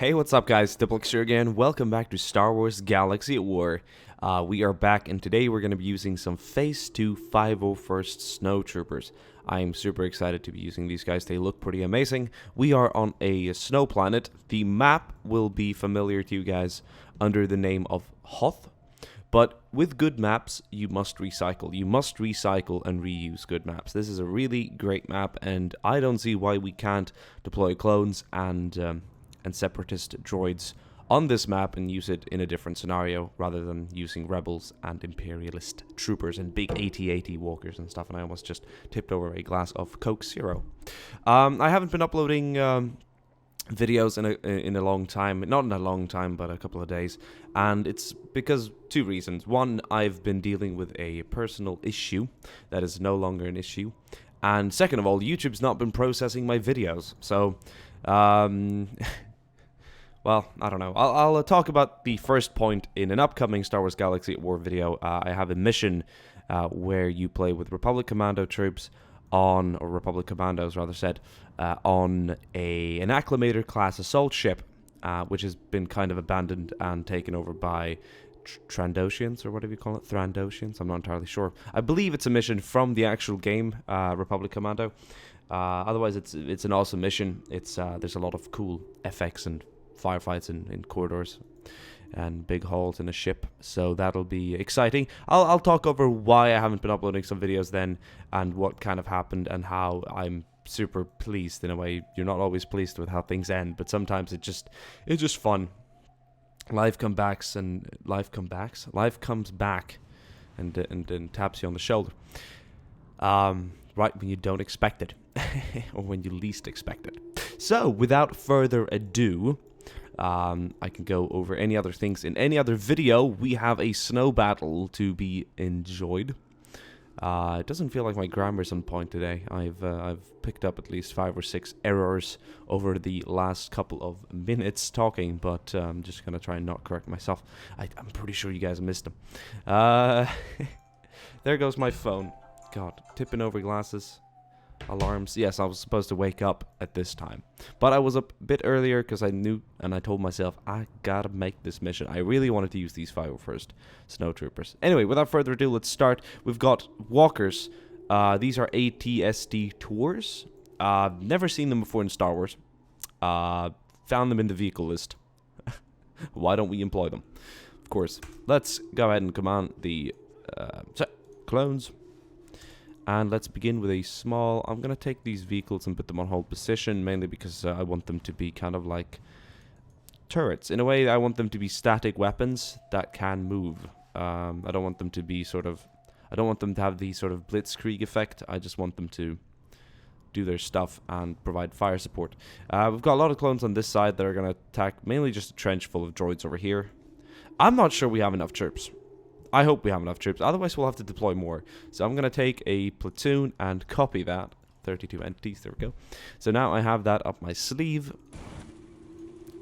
Hey, what's up guys, Diplex here again. Welcome back to Star Wars Galaxy at War. We are back and today we're going to be using some Phase 2 501st Snowtroopers. I'm super excited to be using these guys, they look pretty amazing. We are on a snow planet. The map will be familiar to you guys under the name of Hoth. But with good maps, you must recycle. You must recycle and reuse good maps. This is a really great map and I don't see why we can't deploy clones and separatist droids on this map and use it in a different scenario rather than using rebels and imperialist troopers and big AT-AT walkers and stuff. And I almost just tipped over a glass of Coke Zero. I haven't been uploading videos in a long time, not in a long time, but a couple of days, and it's because two reasons. One, I've been dealing with a personal issue that is no longer an issue, and second of all, YouTube's not been processing my videos, so well, I don't know. I'll talk about the first point in an upcoming Star Wars Galaxy at War video. I have a mission where you play with Republic Commando troops on, or Republic Commandos rather said, on an Acclimator class assault ship, which has been kind of abandoned and taken over by Trandoshians, or whatever you call it, Thrandoshians, I'm not entirely sure. I believe it's a mission from the actual game, Republic Commando. Otherwise, it's an awesome mission. It's there's a lot of cool FX and firefights in corridors and big halls in a ship, so that'll be exciting. I'll talk over why I haven't been uploading some videos then and what kind of happened and how I'm super pleased. In a way, you're not always pleased with how things end, but sometimes it's just fun. Life comes back and taps you on the shoulder right when you don't expect it or when you least expect it. So without further ado, I can go over any other things in any other video. We have a snow battle to be enjoyed. It doesn't feel like my grammar's on point today. I've picked up at least 5 or 6 errors over the last couple of minutes talking, but I'm just gonna try and not correct myself. I'm pretty sure you guys missed them. There goes my phone. God, tipping over glasses. Alarms. Yes, I was supposed to wake up at this time, but I was up a bit earlier because I knew, and I told myself I gotta make this mission. I really wanted to use these 501st Snowtroopers. Anyway, without further ado, let's start. We've got walkers. These are ATSD tours. Never seen them before in Star Wars. Found them in the vehicle list. Why don't we employ them? Of course. Let's go ahead and command the clones. And let's begin with a small... I'm going to take these vehicles and put them on hold position, mainly because I want them to be kind of like turrets. In a way, I want them to be static weapons that can move. I don't want them to be sort of... I don't want them to have the sort of blitzkrieg effect. I just want them to do their stuff and provide fire support. We've got a lot of clones on this side that are going to attack mainly just a trench full of droids over here. I'm not sure we have enough troops. I hope we have enough troops, otherwise we'll have to deploy more. So I'm going to take a platoon and copy that. 32 entities, there we go. So now I have that up my sleeve.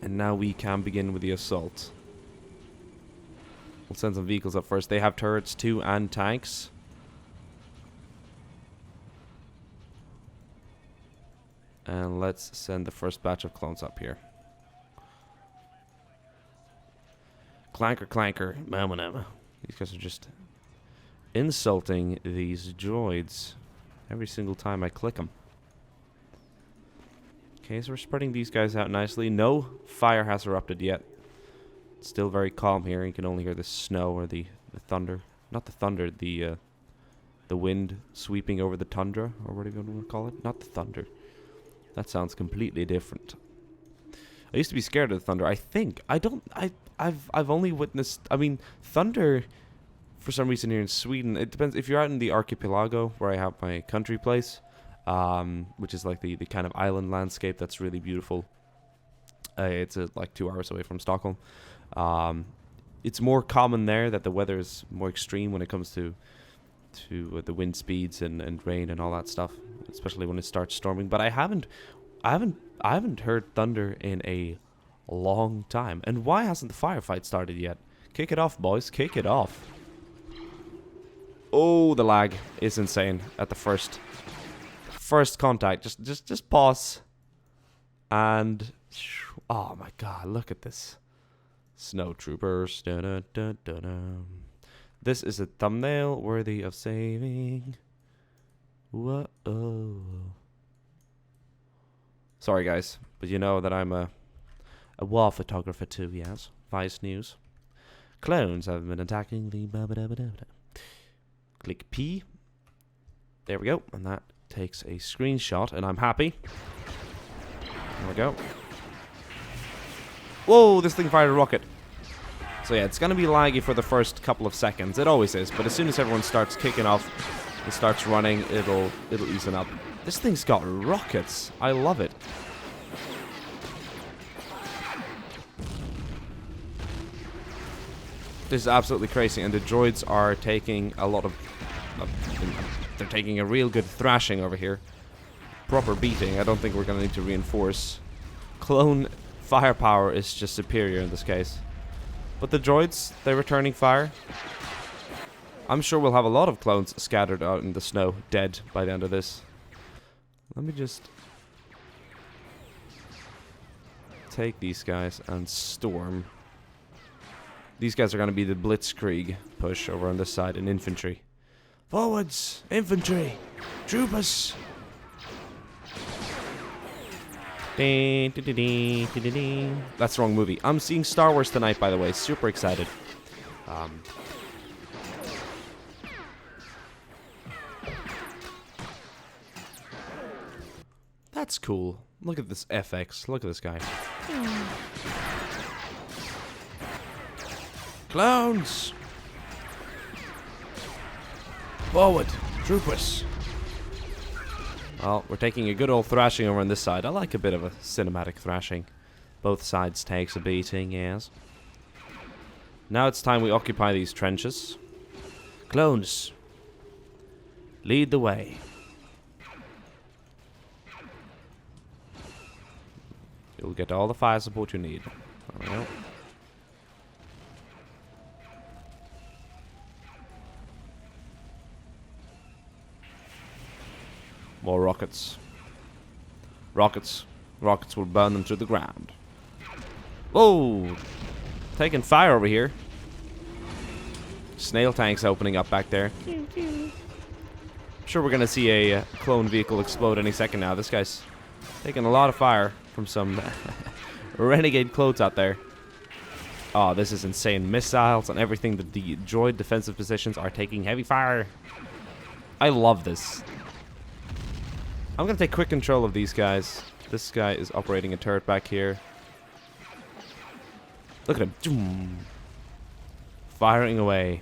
And now we can begin with the assault. We'll send some vehicles up first. They have turrets too and tanks. And let's send the first batch of clones up here. Clanker, clanker, mama, mama. These guys are just insulting these droids every single time I click them. Okay, so we're spreading these guys out nicely. No fire has erupted yet. It's still very calm here. You can only hear the snow or the thunder. Not the thunder, the wind sweeping over the tundra, or whatever you want to call it. Not the thunder. That sounds completely different. I used to be scared of the thunder. I think I've only witnessed. I mean, thunder. For some reason here in Sweden, it depends. If you're out in the archipelago, where I have my country place, which is like the kind of island landscape that's really beautiful. It's like 2 hours away from Stockholm. It's more common there that the weather is more extreme when it comes to the wind speeds and rain and all that stuff, especially when it starts storming. But I haven't heard thunder in a long time. And why hasn't the firefight started yet? Kick it off, boys. Kick it off. Oh, the lag is insane at the first contact. Just pause. And Oh my god, look at this. Snowtroopers. This is a thumbnail worthy of saving. Whoa. Sorry guys, but you know that I'm a war photographer too, yes. Vice News. Clones have been attacking the... Click P. There we go. And that takes a screenshot, and I'm happy. There we go. Whoa, this thing fired a rocket. So yeah, it's going to be laggy for the first couple of seconds. It always is, but as soon as everyone starts kicking off and starts running, it'll ease up. This thing's got rockets. I love it. This is absolutely crazy, and the droids are taking a lot of... they're taking a real good thrashing over here. Proper beating. I don't think we're going to need to reinforce. Clone firepower is just superior in this case. But the droids, they're returning fire. I'm sure we'll have a lot of clones scattered out in the snow, dead by the end of this. Let me just take these guys and storm. These guys are going to be the blitzkrieg push over on this side in infantry. Forwards! Infantry! Troopers! That's the wrong movie. I'm seeing Star Wars tonight, by the way. Super excited. That's cool. Look at this FX. Look at this guy. Clowns! Forward! Troopers! Well, we're taking a good old thrashing over on this side. I like a bit of a cinematic thrashing. Both sides takes a beating, yes. Now it's time we occupy these trenches. Clones, lead the way. You'll get all the fire support you need. There we go. More rockets. Rockets. Rockets will burn them to the ground. Whoa! Taking fire over here. Snail tanks opening up back there. I'm sure we're gonna see a clone vehicle explode any second now. This guy's taking a lot of fire from some renegade clones out there. Oh, this is insane. Missiles and everything. The droid defensive positions are taking heavy fire. I love this. I'm going to take quick control of these guys. This guy is operating a turret back here. Look at him. Firing away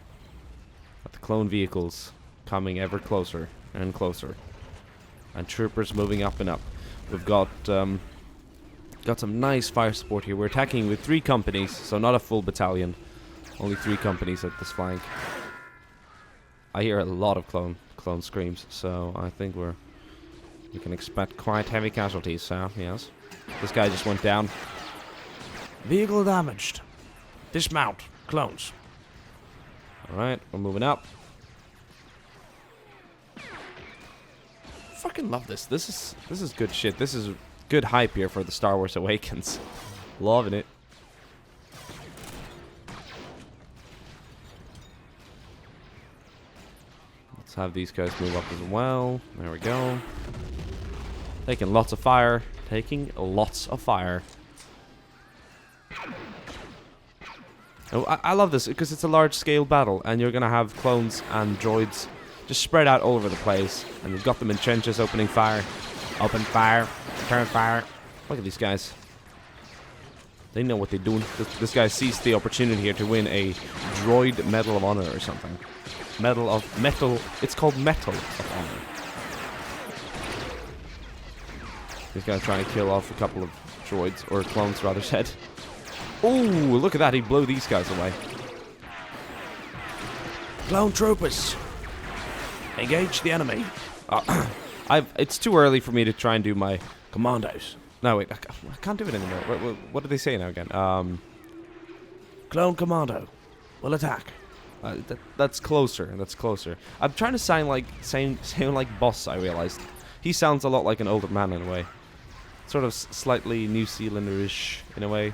at the clone vehicles. Coming ever closer and closer. And troopers moving up and up. We've got some nice fire support here. We're attacking with 3 companies, so not a full battalion. Only 3 companies at this flank. I hear a lot of clone screams, so I think we can expect quite heavy casualties, so yes. This guy just went down. Vehicle damaged. Dismount. Clones. Alright, we're moving up. Fucking love this. This is good shit. This is good hype here for the Star Wars Awakens. Loving it. Let's have these guys move up as well. There we go. Taking lots of fire. Taking lots of fire. Oh, I love this because it's a large-scale battle, and you're gonna have clones and droids just spread out all over the place, and you've got them in trenches opening fire. Open fire. Return fire. Look at these guys. They know what they're doing. This guy seized the opportunity here to win a droid Medal of Honor or something. Metal. It's called Metal of Honor. This guy's trying to kill off a couple of droids, or clones rather said. Ooh, look at that. He blew these guys away. Clone troopers. Engage the enemy. It's too early for me to try and do my commandos. No, wait. I can't do it anymore. What do they say now again? Clone commando will attack. That's closer. That's closer. I'm trying to sound like Boss, I realized. He sounds a lot like an older man in a way. Sort of slightly New Zealander-ish in a way.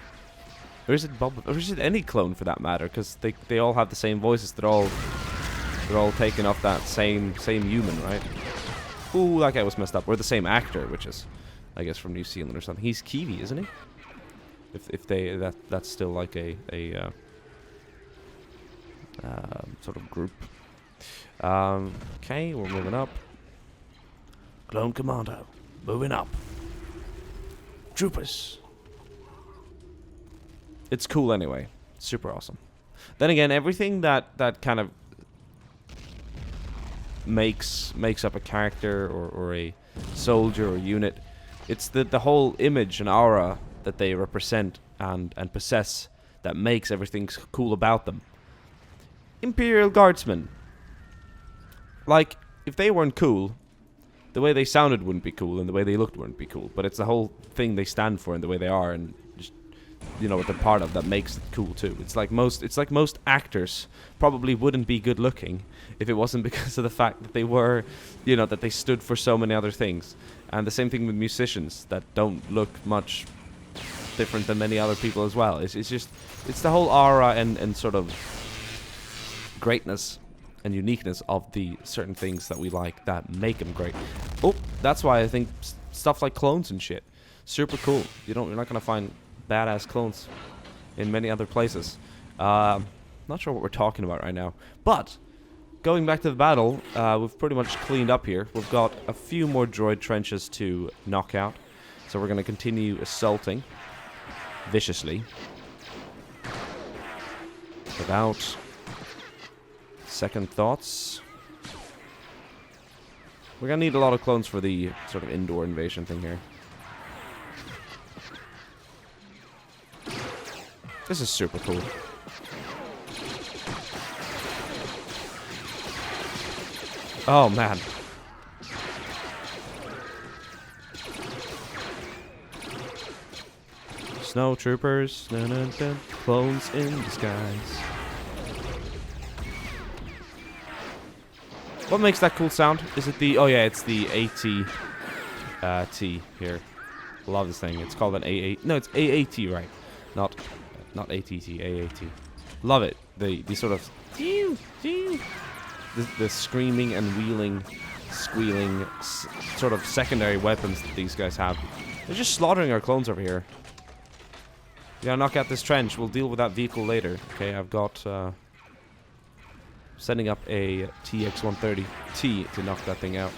Or is it Bob? Or is it any clone for that matter? Because they all have the same voices. They're all taken off that same human, right? Ooh, that guy was messed up. Or the same actor, which is, I guess, from New Zealand or something. He's Kiwi, isn't he? If that's still like a sort of group. Okay, we're moving up. Clone Commando, moving up. Troopers. It's cool anyway. Super awesome. Then again, everything that kind of makes up a character or a soldier or unit, it's the whole image and aura that they represent and possess that makes everything cool about them. Imperial Guardsmen. Like, if they weren't cool, the way they sounded wouldn't be cool, and the way they looked wouldn't be cool. But it's the whole thing they stand for and the way they are, and just, you know, what they're part of that makes it cool too. It's like most actors probably wouldn't be good looking if it wasn't because of the fact that they were, you know, that they stood for so many other things. And the same thing with musicians that don't look much different than many other people as well. It's the whole aura and sort of greatness and uniqueness of the certain things that we like that make them great. Oh, that's why I think stuff like clones and shit, super cool. You're not gonna find badass clones in many other places. Not sure what we're talking about right now, but going back to the battle, we've pretty much cleaned up here. We've got a few more droid trenches to knock out, so we're gonna continue assaulting viciously without second thoughts. We're gonna need a lot of clones for the sort of indoor invasion thing here. This is super cool. Oh man. Snowtroopers, clones in disguise. What makes that cool sound? Is it the... Oh yeah, it's the AT T here. Love this thing. It's called an AA... No, it's AAT, right? Not ATT, AAT. Love it. The sort of... The screaming and wheeling, squealing sort of secondary weapons that these guys have. They're just slaughtering our clones over here. We gotta knock out this trench. We'll deal with that vehicle later. Okay, I've got... setting up a TX-130T to knock that thing out.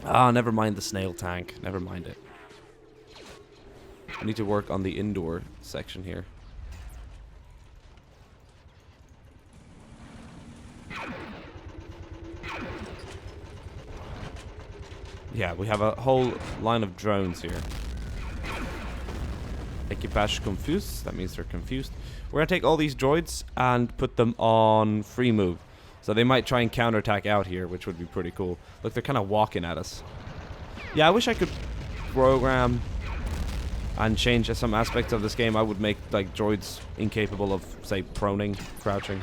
Ah, never mind the snail tank. Never mind it. I need to work on the indoor section here. Yeah, we have a whole line of drones here. Equipage confused. That means they're confused. We're going to take all these droids and put them on free move. So they might try and counterattack out here, which would be pretty cool. Look, they're kind of walking at us. Yeah, I wish I could program and change some aspects of this game. I would make like droids incapable of, say, proning, crouching.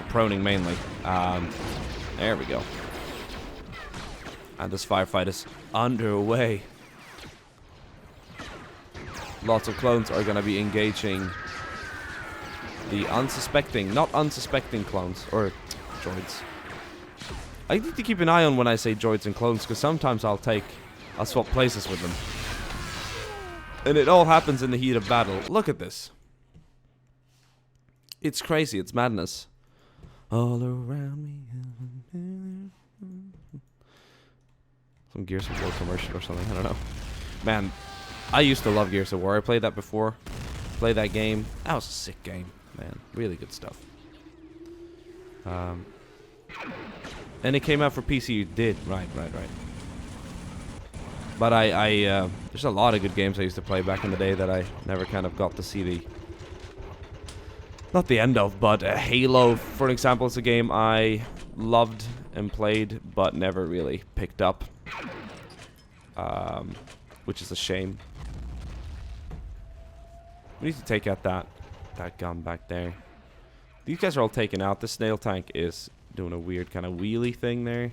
Proning mainly. There we go. And this firefight is underway. Lots of clones are going to be engaging the not unsuspecting clones, or droids. I need to keep an eye on when I say droids and clones, because sometimes I'll swap places with them. And it all happens in the heat of battle. Look at this. It's crazy, it's madness. All around me. Some Gears of War commercial or something, I don't know. Man, I used to love Gears of War. I played that before. Played that game. That was a sick game. Man, really good stuff. And it came out for PC. It did. Right. But there's a lot of good games I used to play back in the day that I never kind of got to see the... Not the end of, but Halo, for example, is a game I loved and played, but never really picked up. Which is a shame. We need to take out that gun back there. These guys are all taken out. The snail tank is doing a weird kind of wheelie thing there.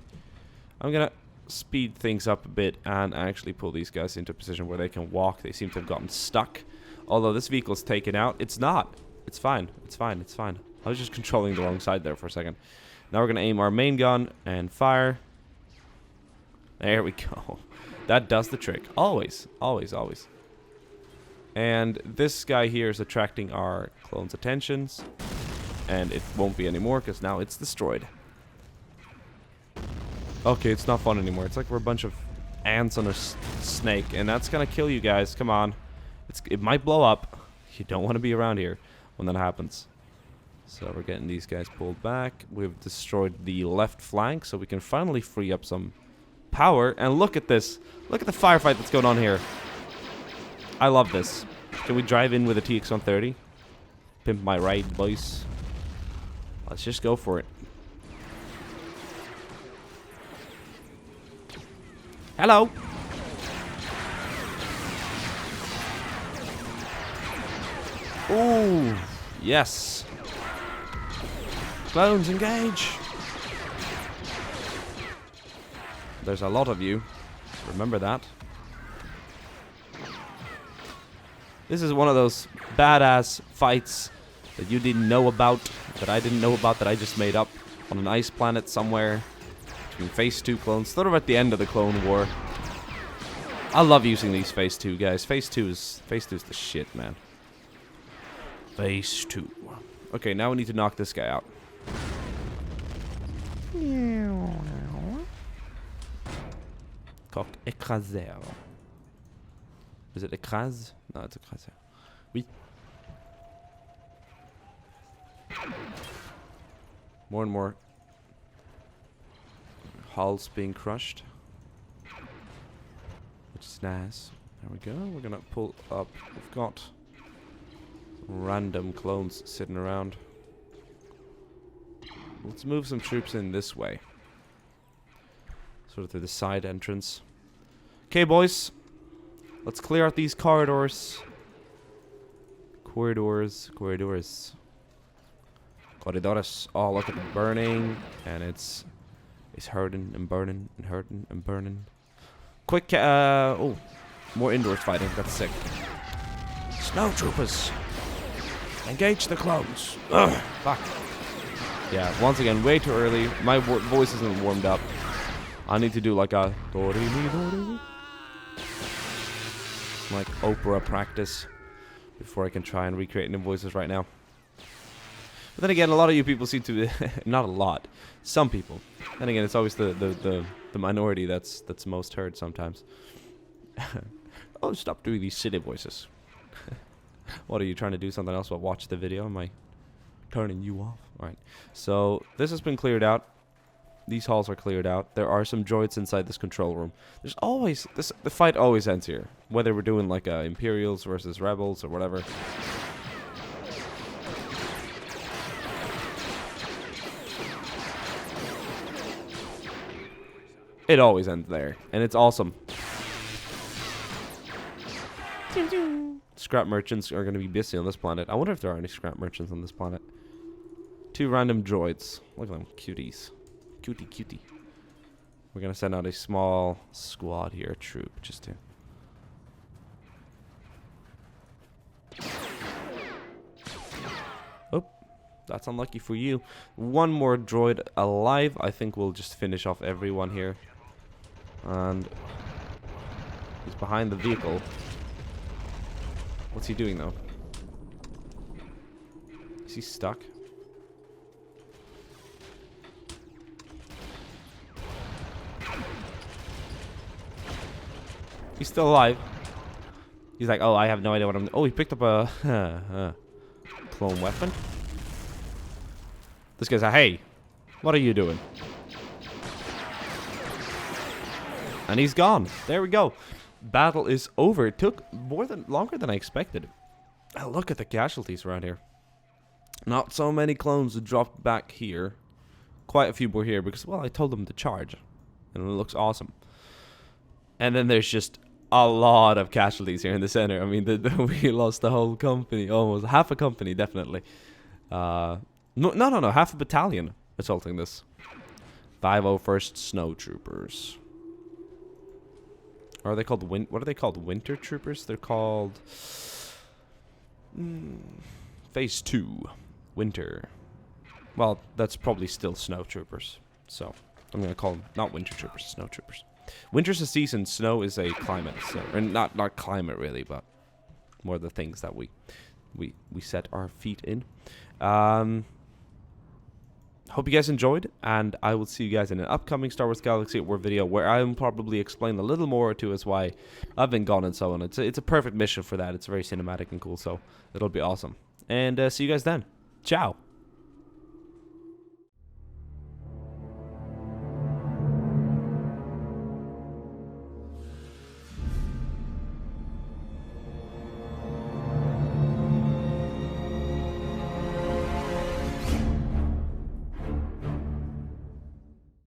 I'm gonna speed things up a bit and actually pull these guys into a position where they can walk. They seem to have gotten stuck. Although this vehicle's taken out. It's not. It's fine. It's fine. It's fine. I was just controlling the wrong side there for a second. Now we're going to aim our main gun and fire. There we go. That does the trick. Always. Always, always. And this guy here is attracting our clones' attentions. And it won't be anymore because now it's destroyed. Okay, it's not fun anymore. It's like we're a bunch of ants on a snake. And that's going to kill you guys. Come on. It might blow up. You don't want to be around here when that happens. So we're getting these guys pulled back. We've destroyed the left flank. So we can finally free up some power. And look at this. Look at the firefight that's going on here. I love this. Can we drive in with a TX-130? Pimp my ride, boys. Let's just go for it. Hello. Ooh, yes. Clones, engage. There's a lot of you. Remember that. This is one of those badass fights that you didn't know about, that I didn't know about, that I just made up on an ice planet somewhere between Phase 2 clones, sort of at the end of the Clone War. I love using these Phase 2 guys. Phase 2 is the shit, man. Phase 2. Okay, now we need to knock this guy out. Coq écrasé. Is it écrase? No, it's écrasé. Oui. More and more hulls being crushed, which is nice. There we go. We're gonna pull up. We've got random clones sitting around. Let's move some troops in this way, sort of through the side entrance. Okay, boys, let's clear out these corridors. Corridors. Oh, look at the burning, and it's hurting and burning and hurting and burning. Quick, oh, more indoors fighting. That's sick. Snowtroopers, engage the clones. Ugh, fuck. Yeah, once again, way too early. My voice isn't warmed up. I need to do like a like opera practice before I can try and recreate new voices right now. But then again, a lot of you people seem to not a lot, some people. Then again, it's always the minority that's most heard sometimes. Oh, stop doing these silly voices. What, are you trying to do something else but watch the video? Am I turning you off? Alright. So this has been cleared out. These halls are cleared out. There are some droids inside this control room. There's always the fight always ends here. Whether we're doing like Imperials versus Rebels or whatever. It always ends there. And it's awesome. Scrap merchants are going to be busy on this planet. I wonder if there are any scrap merchants on this planet. 2 random droids. Look at them. Cuties. Cutie. We're going to send out a small squad here. A troop. Just to... Oh. That's unlucky for you. 1 more droid alive. I think we'll just finish off everyone here. And... he's behind the vehicle. What's he doing though? Is he stuck? He's still alive. He's like, oh, I have no idea what I'm... Oh, he picked up a clone weapon. This guy's like, hey, what are you doing? And he's gone. There we go. Battle is over. It took longer than I expected. Oh, look at the casualties around here. Not so many clones dropped back here. Quite a few more here because, well, I told them to charge. And it looks awesome. And then there's just a lot of casualties here in the center. I mean, we lost the whole company. Almost half a company, definitely. No, half a battalion assaulting this. 501st SNOWTROOPERS. Or are they called what are they called? Winter troopers? They're called Phase 2. Winter. Well, that's probably still snow troopers. So I'm gonna call them not winter troopers, snow troopers. Winter's a season, snow is a climate. So, or not climate really, but more the things that we set our feet in. Hope you guys enjoyed, and I will see you guys in an upcoming Star Wars Galaxy at War video where I'll probably explain a little more to us why I've been gone and so on. It's a perfect mission for that. It's very cinematic and cool, so it'll be awesome. And see you guys then. Ciao.